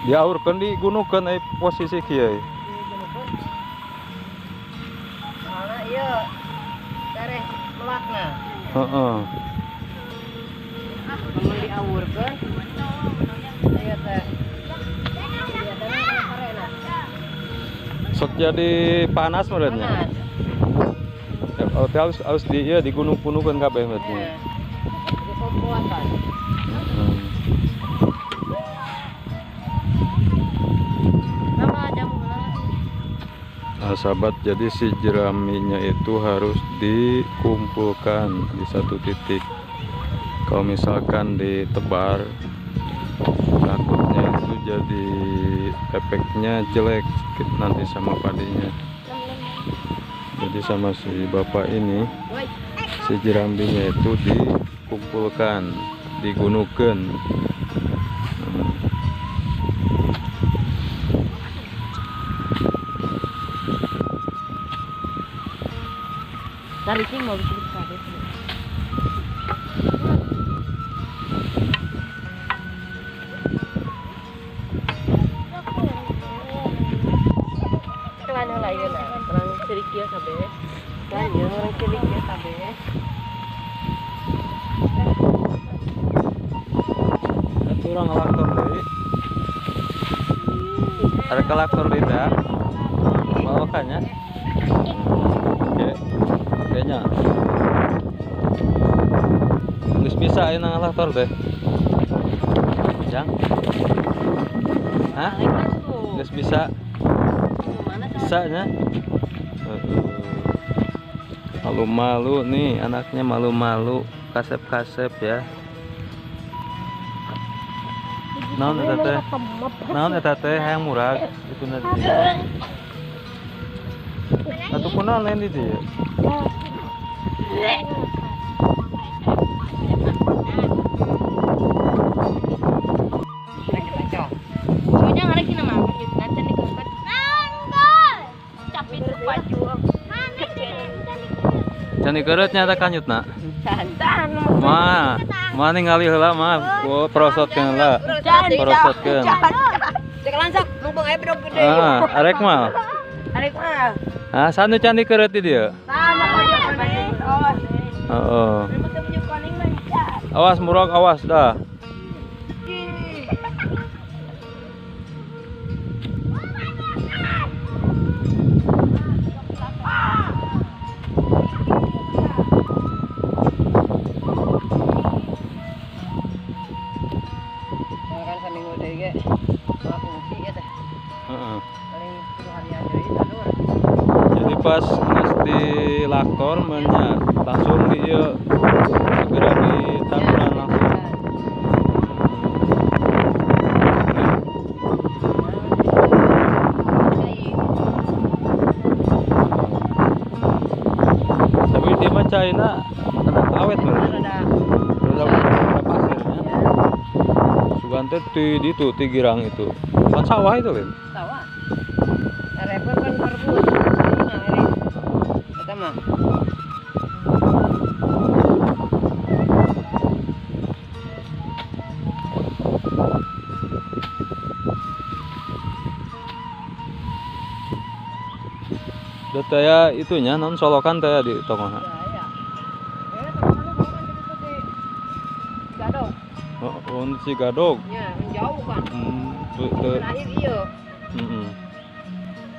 diaurkeun digunukeun posisi kieu. Soalna ieu tareh melakna. Heeh. Mun diaurkeun aya teh Sok jadi panas meureunnya. Harus di ieu digunung-gunungkeun kabeh berarti. Jadi pembuatan. Nah, sahabat, jadi si jeraminya itu harus dikumpulkan di satu titik. Kalau misalkan ditebar, takutnya itu jadi efeknya jelek nanti sama padinya. Jadi sama si bapak ini, si jerambinya itu dikumpulkan, digunukeun. Tariknya mau bisa ditarik. Kelan heula ieu na, orang cilik ieu kabeh. Kan ieu orang cilik ieu kabeh. Atuh urang ngelaktor deui. Ada kelaktor deui teh. Bawakannya. Kayaknya geus bisa ayeuna ngalaktor teh. Jang. Hah? Geus bisa. Bisa nya. Malu-malu nih anaknya, malu-malu, kasep-kasep ya. Naon eta teh? Naon eta teh hayang murag itu nanti. Atuh kunaon lain di dieu? Can dikereut nya teh kanyutna. Mah ningali heula mah prosotkeun heula. Prosotkeun. Cek langsung mumpung aya bedog gede. Arek mah. Arek mah. Ah, sanu can dikereut di dieu. Heeh. Awas murag, awas dah. Kan saminggu deui ge. Fungsi ya teh. Heeh. Paling 10 harian deui salur. Jadi pas geus dilaktor nya langsung di ieu segera ditaburan langsung. Tapi di mah caina ada awet bener. Ada pasirnya. Sugan teh di itu di girang itu. Kan sawah itu, Lin. Sawah. Repot kan perbus. Nah, ini. Eta mah. Udah teh itunya non solokan teh di tongona. Ya. Gadog. Oh, si gadog. Ya, menjauh kan. Terakhir ieu.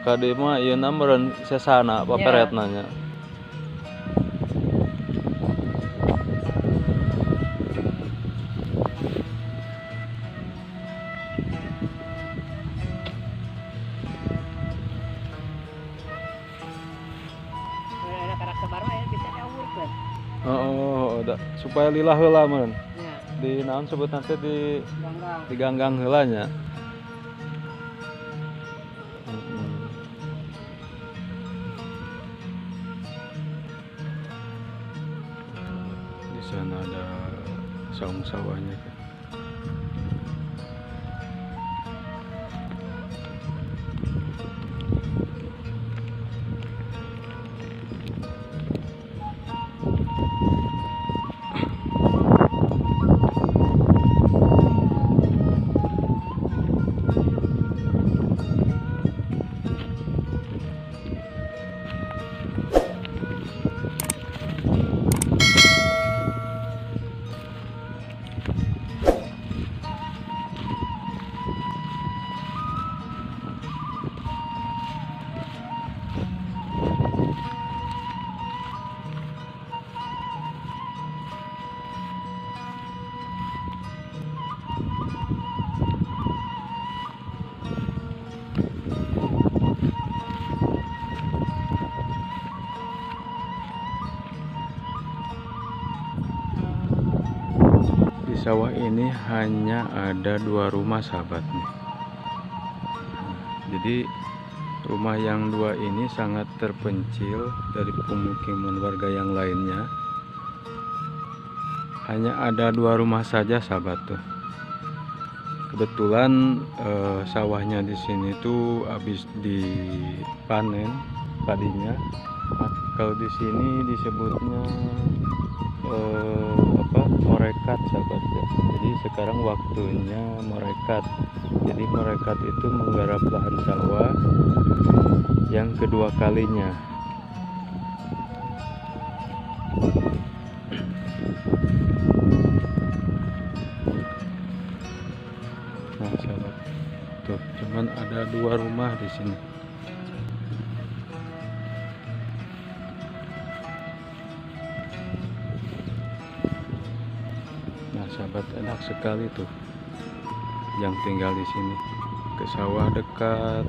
Kade mah ieu na meureun sesana paperetna nya. Supaya lila heula meureun. Ya. Di naon sebutna teh di Ganggang. diganggang heula nya. Di sana ada saung sawahnya kan. Di sawah ini hanya ada 2 rumah sahabat nih. Jadi rumah yang 2 ini sangat terpencil dari pemukiman warga yang lainnya. Hanya ada 2 rumah saja sahabat tuh. Kebetulan sawahnya di sini tuh habis dipanen padinya. Kalau di sini disebutnya morekat sahabat ya. Jadi sekarang waktunya morekat. Jadi morekat itu menggarap lahan sawah yang kedua kalinya. Nah sahabat, tuh cuman ada 2 rumah di sini. Nah sahabat, enak sekali tuh yang tinggal di sini. Ke sawah dekat,